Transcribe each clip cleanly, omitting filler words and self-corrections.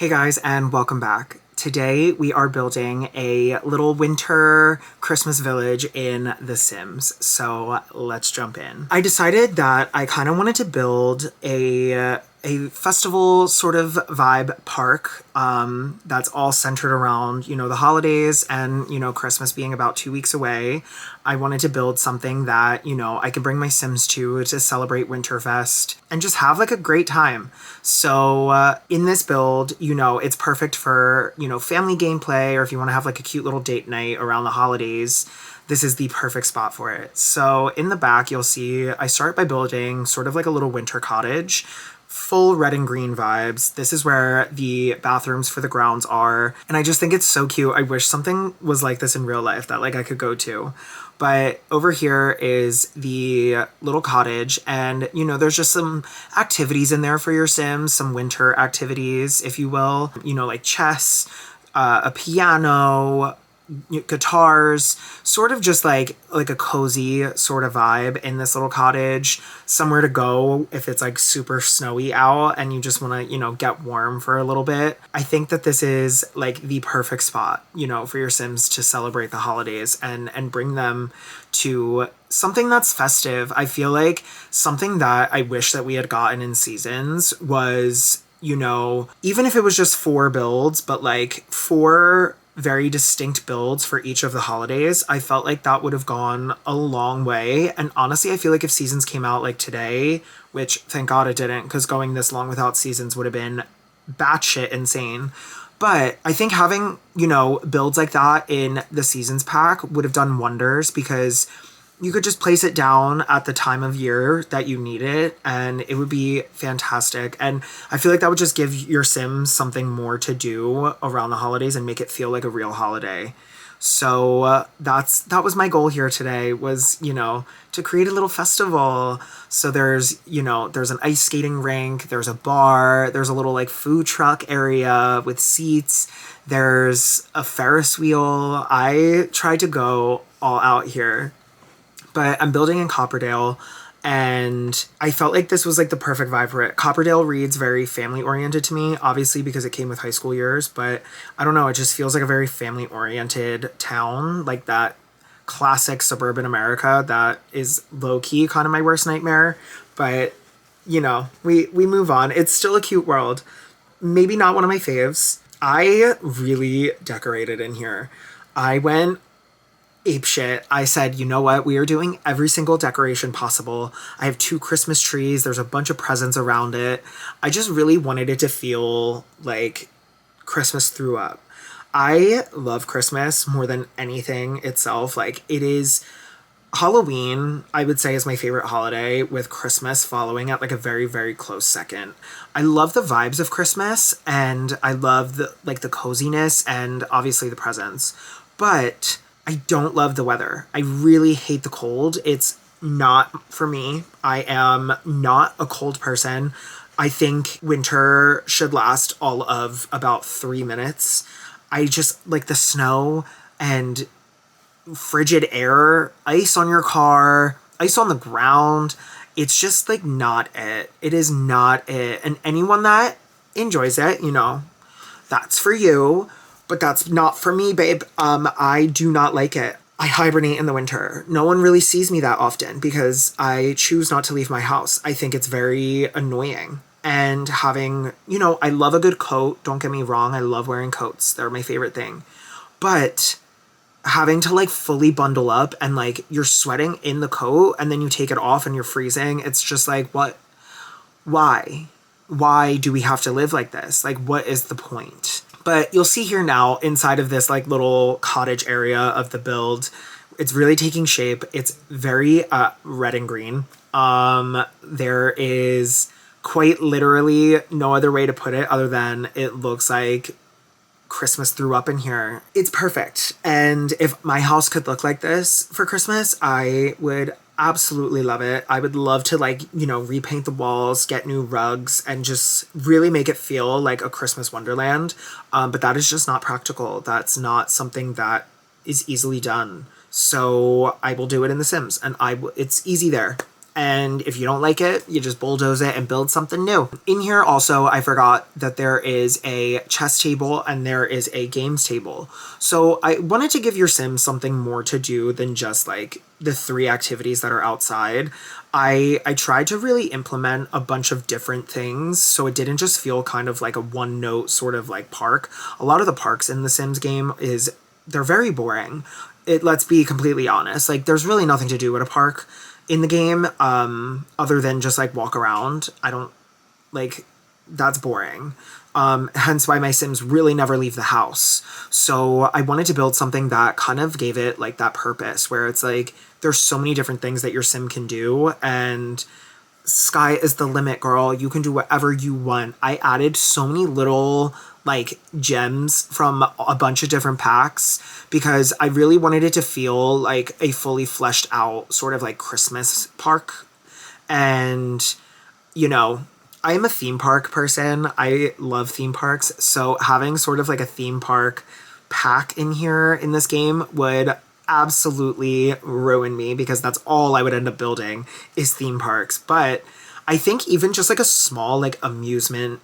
Hey guys, and welcome back. Today we are building a little winter Christmas village in The Sims. So let's jump in. I decided that I kind of wanted to build a festival sort of vibe park that's all centered around, the holidays and, Christmas being about 2 weeks away. I wanted to build something that, I could bring my Sims to celebrate Winterfest and just have like a great time. So in this build, it's perfect for, family gameplay, or if you want to have like a cute little date night around the holidays, this is the perfect spot for it. So in the back, you'll see I start by building sort of like a little winter cottage, full red and green vibes. This is where the bathrooms for the grounds are. And I just think it's so cute. I wish something was like this in real life that like I could go to. But over here is the little cottage, and there's just some activities in there for your Sims, some winter activities, if you will, like chess, a piano, guitars, sort of just like a cozy sort of vibe in this little cottage, somewhere to go if it's like super snowy out and you just want to get warm for a little bit. I think that this is like the perfect spot for your Sims to celebrate the holidays and bring them to something that's festive. I feel like something that I wish that we had gotten in Seasons was, even if it was just 4 builds, but like 4 very distinct builds for each of the holidays. I felt like that would have gone a long way. And honestly, I feel like if Seasons came out like today, which thank God it didn't, because going this long without Seasons would have been batshit insane. But I think having, builds like that in the Seasons pack would have done wonders, because you could just place it down at the time of year that you need it, and it would be fantastic. And I feel like that would just give your Sims something more to do around the holidays and make it feel like a real holiday. So that was my goal here today, was, to create a little festival. So there's an ice skating rink, there's a bar, there's a little like food truck area with seats, there's a Ferris wheel. I tried to go all out here. But I'm building in Copperdale, and I felt like this was like the perfect vibe for it. Copperdale reads very family oriented to me, obviously because it came with high school years, but I don't know, it just feels like a very family oriented town, like that classic suburban America that is low key kind of my worst nightmare. But we move on. It's still a cute world. Maybe not one of my faves. I really decorated in here. I went apeshit. I said, you know what? We are doing every single decoration possible. I have 2 Christmas trees. There's a bunch of presents around it. I just really wanted it to feel like Christmas threw up. I love Christmas more than anything itself. Like, it is Halloween, I would say, is my favorite holiday, with Christmas following at like a very, very close second. I love the vibes of Christmas, and I love the coziness and obviously the presents. But I don't love the weather. I really hate the cold. It's not for me. I am not a cold person. I think winter should last all of about 3 minutes. I just like the snow and frigid air, ice on your car, ice on the ground. It's just like not it. It is not it. And anyone that enjoys it, that's for you. But that's not for me, babe. I do not like it. I hibernate in the winter. No one really sees me that often because I choose not to leave my house. I think it's very annoying. And having, I love a good coat. Don't get me wrong. I love wearing coats. They're my favorite thing. But having to like fully bundle up and like you're sweating in the coat and then you take it off and you're freezing. It's just like, what? Why? Why do we have to live like this? Like, what is the point? But you'll see here now, inside of this like little cottage area of the build, it's really taking shape. It's very red and green. There is quite literally no other way to put it other than it looks like Christmas threw up in here. It's perfect. And if my house could look like this for Christmas, I would absolutely love it. I would love to repaint the walls, get new rugs, and just really make it feel like a Christmas wonderland. But that is just not practical. That's not something that is easily done. So I will do it in The Sims, and it's easy there. And if you don't like it, you just bulldoze it and build something new. In here also, I forgot that there is a chess table and there is a games table. So I wanted to give your Sims something more to do than just like the 3 activities that are outside. I tried to really implement a bunch of different things so it didn't just feel kind of like a one note sort of like park. A lot of the parks in the Sims game they're very boring. Let's be completely honest. Like there's really nothing to do at a park in the game, other than just like walk around. That's boring. Hence why my Sims really never leave the house. So I wanted to build something that kind of gave it like that purpose where it's like, there's so many different things that your Sim can do and sky is the limit, girl. You can do whatever you want. I added so many little like gems from a bunch of different packs because I really wanted it to feel like a fully fleshed out sort of like Christmas park. And, you know, I am a theme park person. I love theme parks. So having sort of like a theme park pack in here in this game would absolutely ruin me because that's all I would end up building is theme parks. But I think even just like a small like amusement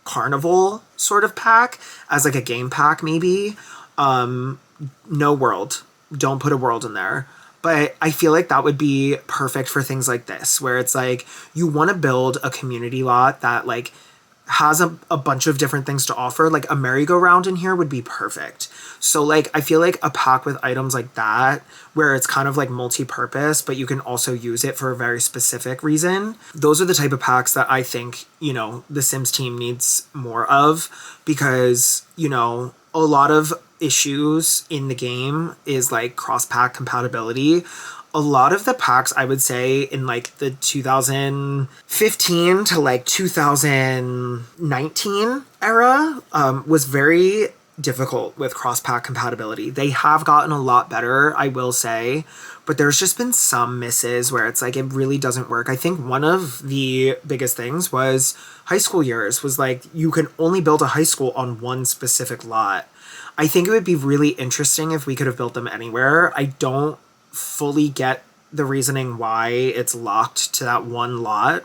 carnival sort of pack as like a game pack maybe, no world, don't put a world in there, but I feel like that would be perfect for things like this where it's like you want to build a community lot that like has a bunch of different things to offer. Like a merry-go-round in here would be perfect. So like I feel like a pack with items like that where it's kind of like multi-purpose but you can also use it for a very specific reason. Those are the type of packs that I think, you know, the Sims team needs more of because, you know, a lot of issues in the game is like cross-pack compatibility. A lot of the packs, I would say, in like the 2015 to like 2019 era was very difficult with cross-pack compatibility. They have gotten a lot better, I will say, but there's just been some misses where it's like it really doesn't work. I think one of the biggest things was high school years was like you can only build a high school on one specific lot. I think it would be really interesting if we could have built them anywhere. I don't fully get the reasoning why it's locked to that one lot.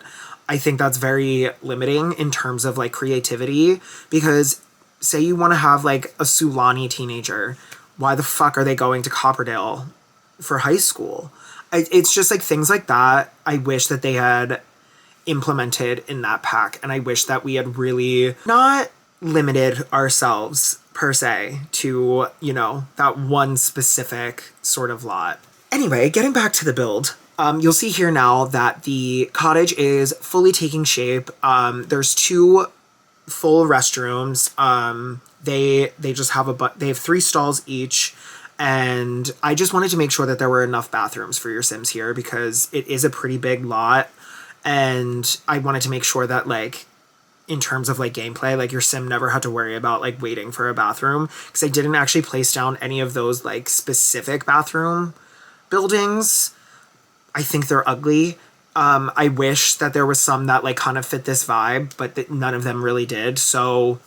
I think that's very limiting in terms of like creativity because say you want to have like a Sulani teenager, why the fuck are they going to Copperdale for high school? It's just like things like that I wish that they had implemented in that pack, and I wish that we had really not limited ourselves per se to, you know, that one specific sort of lot. Anyway, getting back to the build, you'll see here now that the cottage is fully taking shape. There's 2 full restrooms. They just have they have 3 stalls each, and I just wanted to make sure that there were enough bathrooms for your Sims here because it is a pretty big lot, and I wanted to make sure that like in terms of like gameplay, like your Sim never had to worry about like waiting for a bathroom because I didn't actually place down any of those like specific bathroom buildings. I think they're ugly. I wish that there was some that like kind of fit this vibe, but none of them really did. So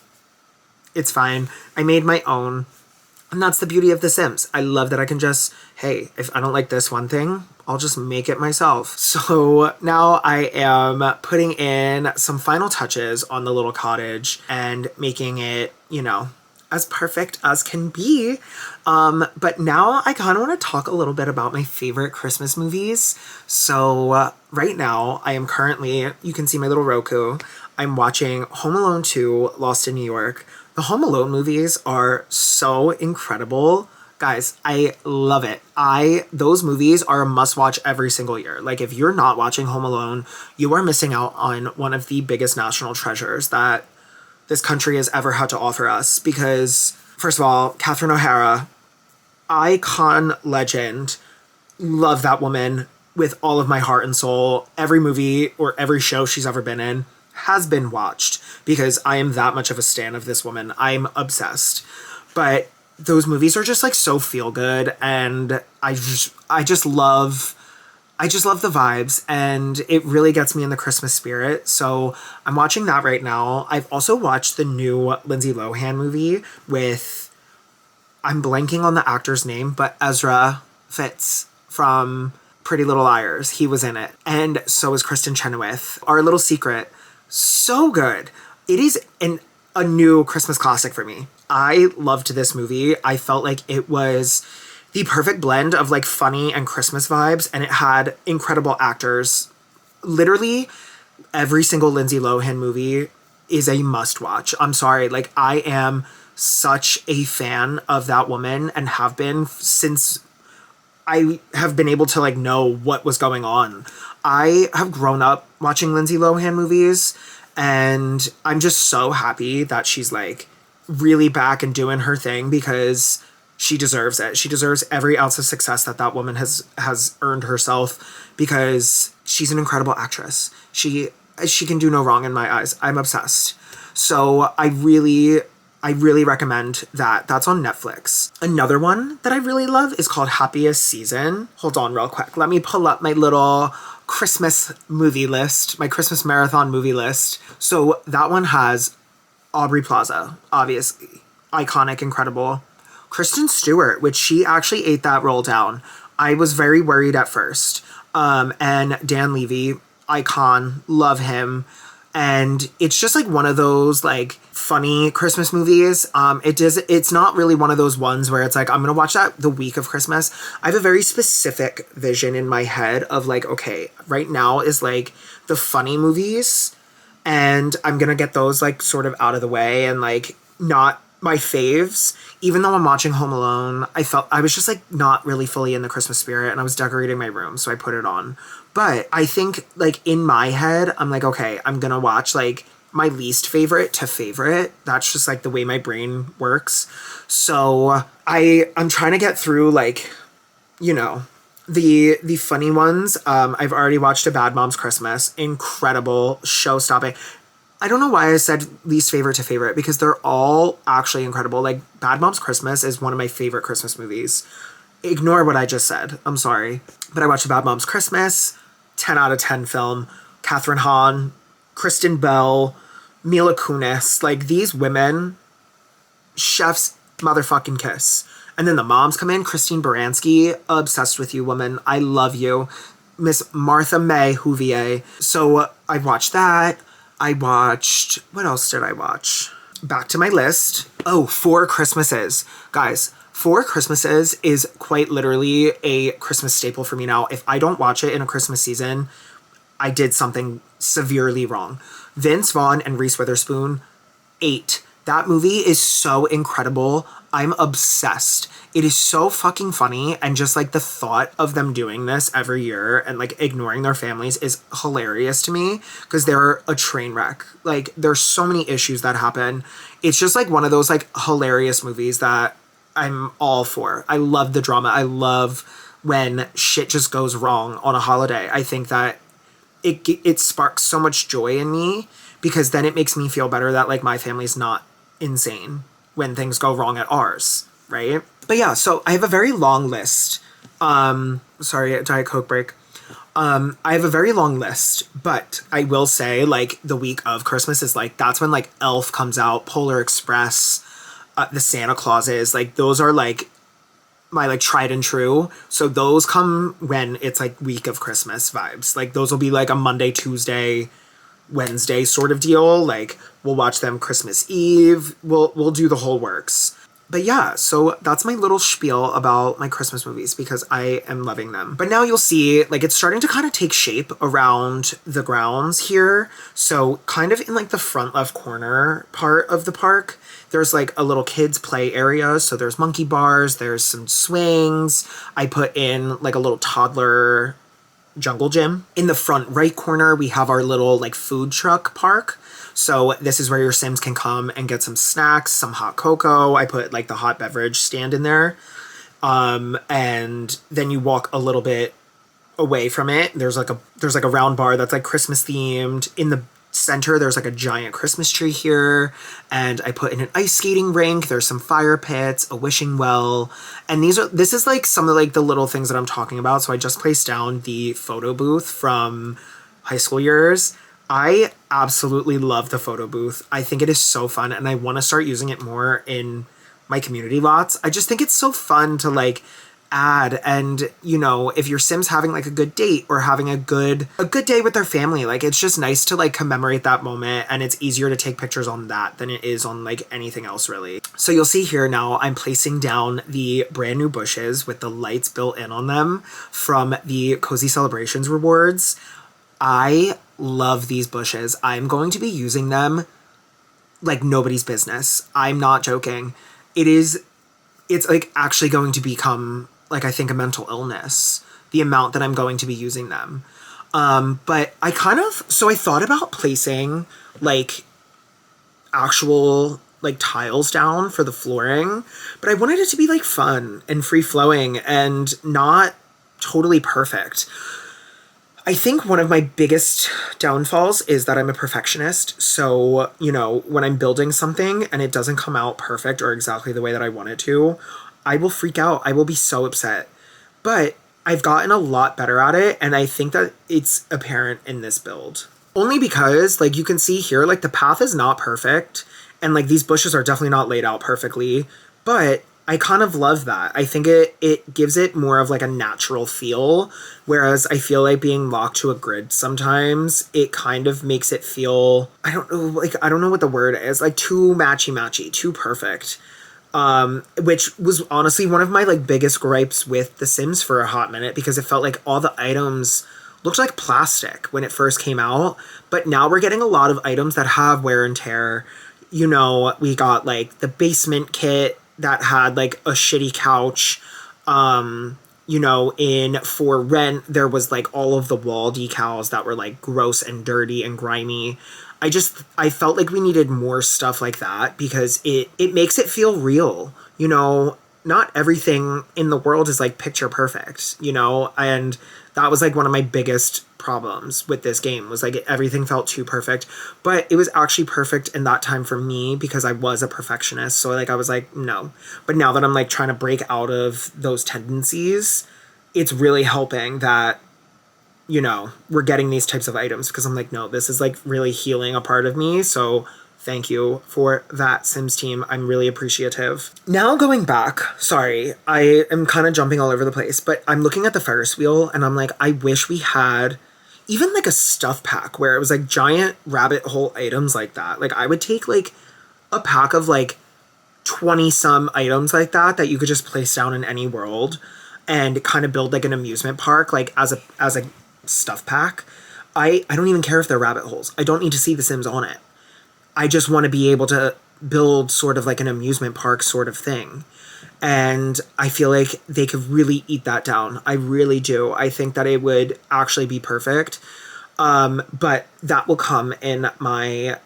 it's fine. I made my own. And that's the beauty of The Sims. I love that I can just, hey, if I don't like this one thing, I'll just make it myself. So now I am putting in some final touches on the little cottage and making it, you know, as perfect as can be. But now I kind of want to talk a little bit about my favorite Christmas movies. So right now I am currently, you can see my little Roku, I'm watching Home Alone 2, Lost in New York. The Home Alone movies are so incredible. Guys, I love it. Those movies are a must-watch every single year. Like, if you're not watching Home Alone, you are missing out on one of the biggest national treasures that this country has ever had to offer us. Because, first of all, Catherine O'Hara, icon, legend, love that woman with all of my heart and soul. Every movie or every show she's ever been in has been watched because I am that much of a stan of this woman. I'm obsessed. But those movies are just like so feel good, and I just love the vibes, and it really gets me in the Christmas spirit. So I'm watching that right now. I've also watched the new Lindsay Lohan movie with, I'm blanking on the actor's name, but Ezra Fitz from Pretty Little Liars. He was in it. And so is Kristen Chenoweth. Our Little Secret. So good. It is a new Christmas classic for me. I loved this movie. I felt like it was the perfect blend of like funny and Christmas vibes, and it had incredible actors. Literally every single Lindsay Lohan movie is a must watch. I'm sorry. Like, I am such a fan of that woman and have been since I have been able to like know what was going on. I have grown up watching Lindsay Lohan movies, and I'm just so happy that she's like really back and doing her thing, because she deserves it. She deserves every ounce of success that woman has earned herself, because she's an incredible actress. She can do no wrong in my eyes. I'm obsessed. So I really recommend that. That's on Netflix. Another one that I really love is called Happiest Season. Hold on real quick. Let me pull up my little Christmas movie list, my Christmas marathon movie list. So that one has Aubrey Plaza, obviously. Iconic, incredible. Kristen Stewart, which she actually ate that role down. I was very worried at first. And Dan Levy, icon, love him. And it's just like one of those like funny Christmas movies. It's not really one of those ones where it's like, I'm going to watch that the week of Christmas. I have a very specific vision in my head of like, okay, right now is like the funny movies, and I'm going to get those like sort of out of the way and like not my faves. Even though I'm watching Home Alone, I was just like not really fully in the Christmas spirit, and I was decorating my room, so I put it on. But I think like in my head, I'm like, okay, I'm gonna watch like my least favorite to favorite. That's just like the way my brain works. So I'm trying to get through like, you know, the funny ones. I've already watched A Bad Moms Christmas. Incredible, show-stopping. I don't know why I said least favorite to favorite, because they're all actually incredible. Like, Bad Moms Christmas is one of my favorite Christmas movies. Ignore what I just said. I'm sorry. But I watched Bad Moms Christmas, 10 out of 10 film. Kathryn Hahn, Kristen Bell, Mila Kunis. Like, these women, chef's motherfucking kiss. And then the moms come in. Christine Baranski, obsessed with you, woman. I love you. Miss Martha May Huvier. So I watched that. I watched, what else did I watch? Back to my list. Oh, Four Christmases. Guys, Four Christmases is quite literally a Christmas staple for me now. If I don't watch it in a Christmas season, I did something severely wrong. Vince Vaughn and Reese Witherspoon, 8. That movie is so incredible. I'm obsessed. It is so fucking funny, and just like the thought of them doing this every year and like ignoring their families is hilarious to me, because they're a train wreck. Like, there's so many issues that happen. It's just like one of those like hilarious movies that I'm all for. I love the drama. I love when shit just goes wrong on a holiday. I think that it sparks so much joy in me, because then it makes me feel better that like my family's not insane when things go wrong at ours, right? But yeah, so I have a very long list. Sorry, Diet Coke break. I have a very long list, but I will say like the week of Christmas is like, that's when like Elf comes out, Polar Express, the Santa Clauses, like those are like my like tried and true. So those come when it's like week of Christmas vibes. Like those will be like a Monday, Tuesday, Wednesday sort of deal. Like we'll watch them Christmas Eve. We'll do the whole works. But yeah, so that's my little spiel about my Christmas movies, because I am loving them. But now you'll see, like, it's starting to kind of take shape around the grounds here. So kind of in like the front left corner part of the park, there's like a little kids play area. So there's monkey bars, there's some swings. I put in like a little toddler jungle gym. In the front right corner, we have our little like food truck park. So this is where your Sims can come and get some snacks, some hot cocoa. I put like the hot beverage stand in there. And then you walk a little bit away from it. There's like a round bar that's like Christmas themed. In the center, there's like a giant Christmas tree here. And I put in an ice skating rink. There's some fire pits, a wishing well. And this is like some of like the little things that I'm talking about. So I just placed down the photo booth from high school years. I absolutely love the photo booth. I think it is so fun, and I want to start using it more in my community lots. I just think it's so fun to like add. And, you know, if your Sim's having like a good date or having a good day with their family, like it's just nice to like commemorate that moment, and it's easier to take pictures on that than it is on like anything else really. So you'll see here now I'm placing down the brand new bushes with the lights built in on them from the Cozy Celebrations rewards. I love these bushes. I'm going to be using them like nobody's business. I'm not joking. It's like actually going to become like, I think, a mental illness, the amount that I'm going to be using them. But I thought about placing like actual like tiles down for the flooring, but I wanted it to be like fun and free flowing and not totally perfect. I think one of my biggest downfalls is that I'm a perfectionist. So, you know, when I'm building something and it doesn't come out perfect or exactly the way that I want it to, I will freak out. I will be so upset. But I've gotten a lot better at it, and I think that it's apparent in this build. Only because, like, you can see here, like, the path is not perfect, and, like, these bushes are definitely not laid out perfectly, but I kind of love that. I think it gives it more of like a natural feel, whereas I feel like being locked to a grid sometimes, it kind of makes it feel, I don't know what the word is, like too matchy-matchy, too perfect. Which was honestly one of my like biggest gripes with The Sims for a hot minute, because it felt like all the items looked like plastic when it first came out, but now we're getting a lot of items that have wear and tear. You know, we got like the basement kit that had like a shitty couch. You know, in For Rent, there was like all of the wall decals that were like gross and dirty and grimy. I felt like we needed more stuff like that, because it makes it feel real. You know, not everything in the world is like picture perfect, you know, and that was like one of my biggest problems with this game, was like everything felt too perfect, but it was actually perfect in that time for me because I was a perfectionist. So like I was like, no. But now that I'm like trying to break out of those tendencies, it's really helping that, you know, we're getting these types of items, because I'm like, no, this is like really healing a part of me. So thank you for that, Sims team. I'm really appreciative. Now going back, sorry, I am kind of jumping all over the place, but I'm looking at the Ferris wheel and I'm like, I wish we had even like a stuff pack where it was like giant rabbit hole items like that. Like I would take like a pack of like 20 some items like that you could just place down in any world and kind of build like an amusement park, like as a stuff pack. I don't even care if they're rabbit holes. I don't need to see The Sims on it. I just want to be able to build sort of like an amusement park sort of thing. And I feel like they could really eat that down. I really do. I think that it would actually be perfect. But that will come in my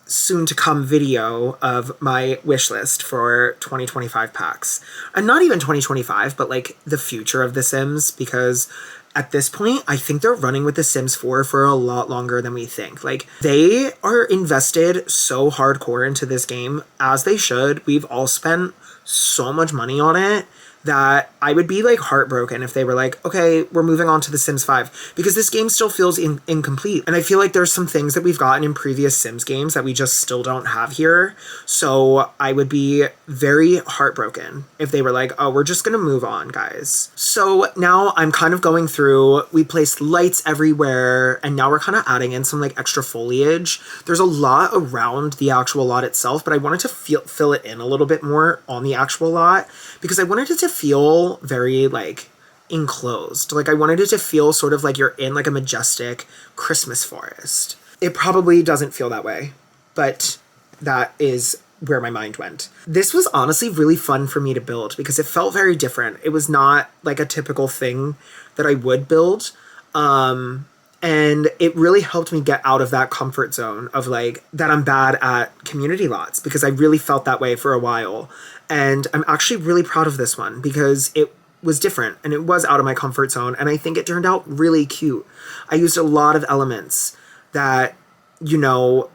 soon to come video of my wish list for 2025 packs. And not even 2025, but like the future of The Sims, because at this point, I think they're running with The Sims 4 for a lot longer than we think. Like, they are invested so hardcore into this game, as they should. We've all spent so much money on it that I would be like heartbroken if they were like, okay, we're moving on to The Sims 5, because this game still feels incomplete. And I feel like there's some things that we've gotten in previous Sims games that we just still don't have here. So I would be very heartbroken if they were like, oh, we're just gonna move on, guys. So now I'm kind of going through, we placed lights everywhere, and now we're kind of adding in some like extra foliage. There's a lot around the actual lot itself, but I wanted to fill it in a little bit more on the actual lot, because I wanted it to feel very like enclosed. Like I wanted it to feel sort of like you're in like a majestic Christmas forest. It probably doesn't feel that way, but that is where my mind went. This was honestly really fun for me to build because it felt very different. It was not like a typical thing that I would build. And it really helped me get out of that comfort zone of like that I'm bad at community lots, because I really felt that way for a while. And I'm actually really proud of this one because it was different and it was out of my comfort zone, and I think it turned out really cute. I used a lot of elements that, you know,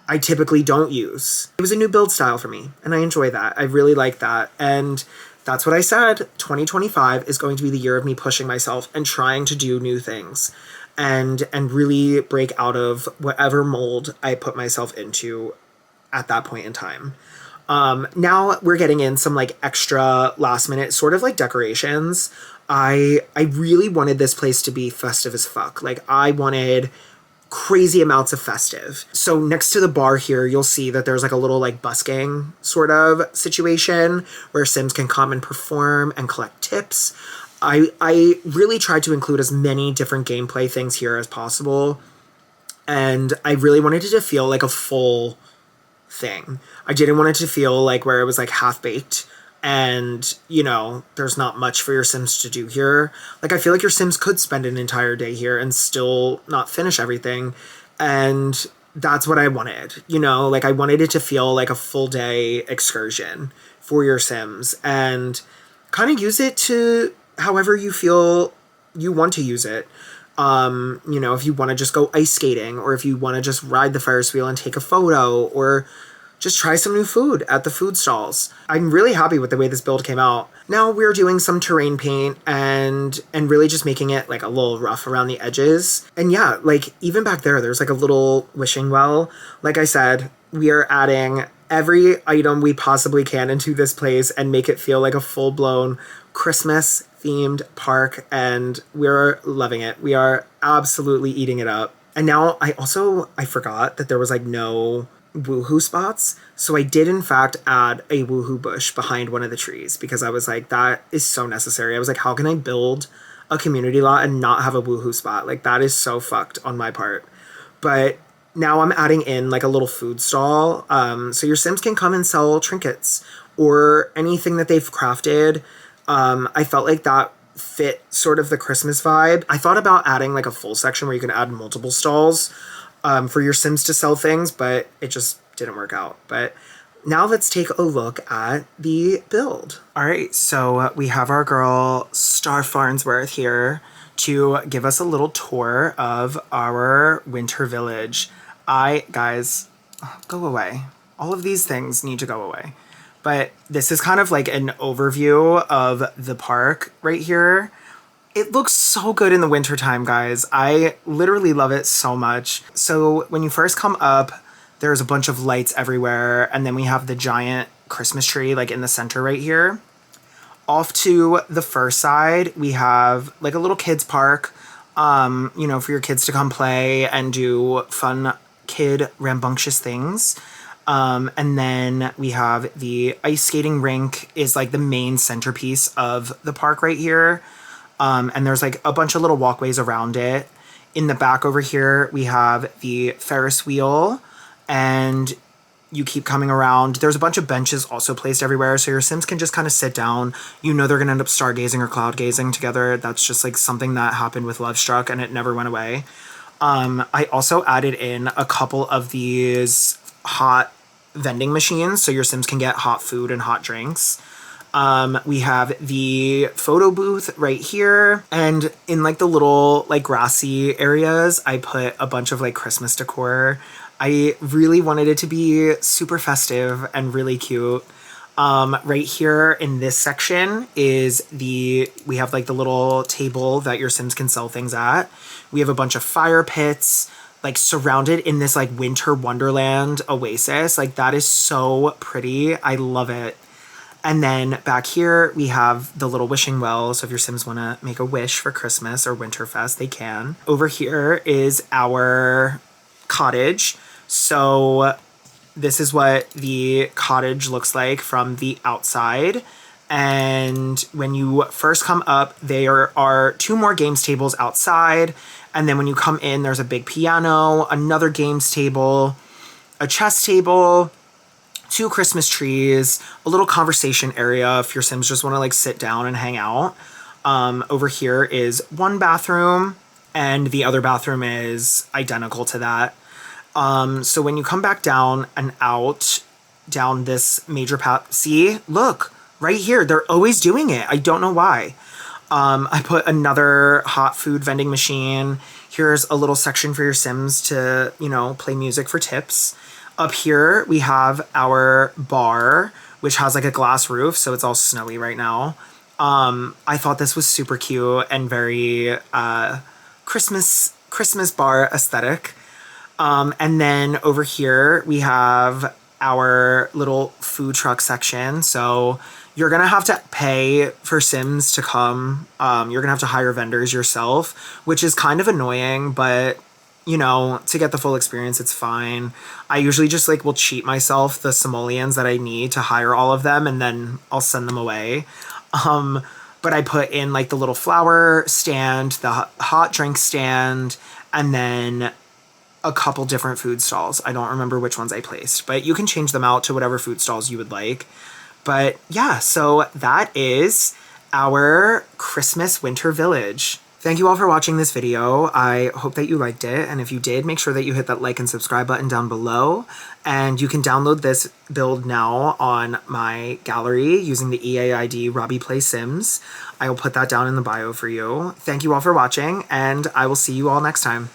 I typically don't use. It was a new build style for me, and I enjoy that. I really like that. And that's what I said. 2025 is going to be the year of me pushing myself and trying to do new things and really break out of whatever mold I put myself into at that point in time. Now we're getting in some like extra last minute sort of like decorations. I really wanted this place to be festive as fuck. Like I wanted crazy amounts of festive. So next to the bar here, you'll see that there's like a little like busking sort of situation where Sims can come and perform and collect tips. I really tried to include as many different gameplay things here as possible. And I really wanted it to feel like a full thing. I didn't want it to feel like where it was like half baked and, you know, there's not much for your Sims to do here. Like, I feel like your Sims could spend an entire day here and still not finish everything. And that's what I wanted, you know? Like, I wanted it to feel like a full day excursion for your Sims and kind of use it to however you feel you want to use it. You know, if you want to just go ice skating or if you want to just ride the Ferris wheel and take a photo or just try some new food at the food stalls. I'm really happy with the way this build came out. Now we're doing some terrain paint and really just making it like a little rough around the edges. And yeah, like even back there's like a little wishing well. Like I said, we are adding every item we possibly can into this place and make it feel like a full-blown Christmas themed park, and we're loving it. We are absolutely eating it up. And now I forgot that there was like no woohoo spots. So I did in fact add a woohoo bush behind one of the trees because I was like, that is so necessary. I was like, how can I build a community lot and not have a woohoo spot? Like that is so fucked on my part. But now I'm adding in like a little food stall. So your Sims can come and sell trinkets or anything that they've crafted. I felt like that fit sort of the Christmas vibe. I thought about adding like a full section where you can add multiple stalls for your Sims to sell things, but it just didn't work out. But now let's take a look at the build. All right, so we have our girl Star Farnsworth here to give us a little tour of our winter village. Guys, go away. All of these things need to go away. But this is kind of like an overview of the park right here. It looks so good in the wintertime, guys. I literally love it so much. So when you first come up, there's a bunch of lights everywhere. And then we have the giant Christmas tree like in the center right here. Off to the first side, we have like a little kids park, you know, for your kids to come play and do fun kid rambunctious things. And then we have the ice skating rink is like the main centerpiece of the park right here. And there's like a bunch of little walkways around it. In the back over here, we have the Ferris wheel and you keep coming around. There's a bunch of benches also placed everywhere. So your Sims can just kind of sit down. You know, they're going to end up stargazing or cloud gazing together. That's just like something that happened with Love Struck and it never went away. I also added in a couple of these hot vending machines so your Sims can get hot food and hot drinks. We have the photo booth right here, and in like the little like grassy areas I put a bunch of like Christmas decor. I really wanted it to be super festive and really cute. Right here in this section is we have like the little table that your Sims can sell things at. We have a bunch of fire pits like surrounded in this like winter wonderland oasis. Like that is so pretty. I love it. And then back here we have the little wishing well. So if your Sims want to make a wish for Christmas or Winterfest, they can. Over here is our cottage. So this is what the cottage looks like from the outside. And when you first come up, there are 2 more games tables outside. And then when you come in, there's a big piano, another games table, a chess table, 2 Christmas trees, a little conversation area if your Sims just want to like sit down and hang out. Over here is 1 bathroom and the other bathroom is identical to that. So when you come back down and out, down this major path, see, look, right here, they're always doing it. I don't know why. I put another hot food vending machine. Here's a little section for your Sims to, you know, play music for tips. Up here, we have our bar, which has like a glass roof, so it's all snowy right now. I thought this was super cute and very Christmas bar aesthetic. And then over here, we have our little food truck section. So you're gonna have to pay for Sims to come. You're gonna have to hire vendors yourself, which is kind of annoying, but you know, to get the full experience, it's fine. I usually just like will cheat myself the simoleons that I need to hire all of them, and then I'll send them away. But I put in like the little flower stand, the hot drink stand, and then a couple different food stalls. I don't remember which ones I placed, but you can change them out to whatever food stalls you would like. But yeah, so that is our Christmas winter village. Thank you all for watching this video. I hope that you liked it. And if you did, make sure that you hit that like and subscribe button down below. And you can download this build now on my gallery using the EAID Robbie Play Sims. I will put that down in the bio for you. Thank you all for watching, and I will see you all next time.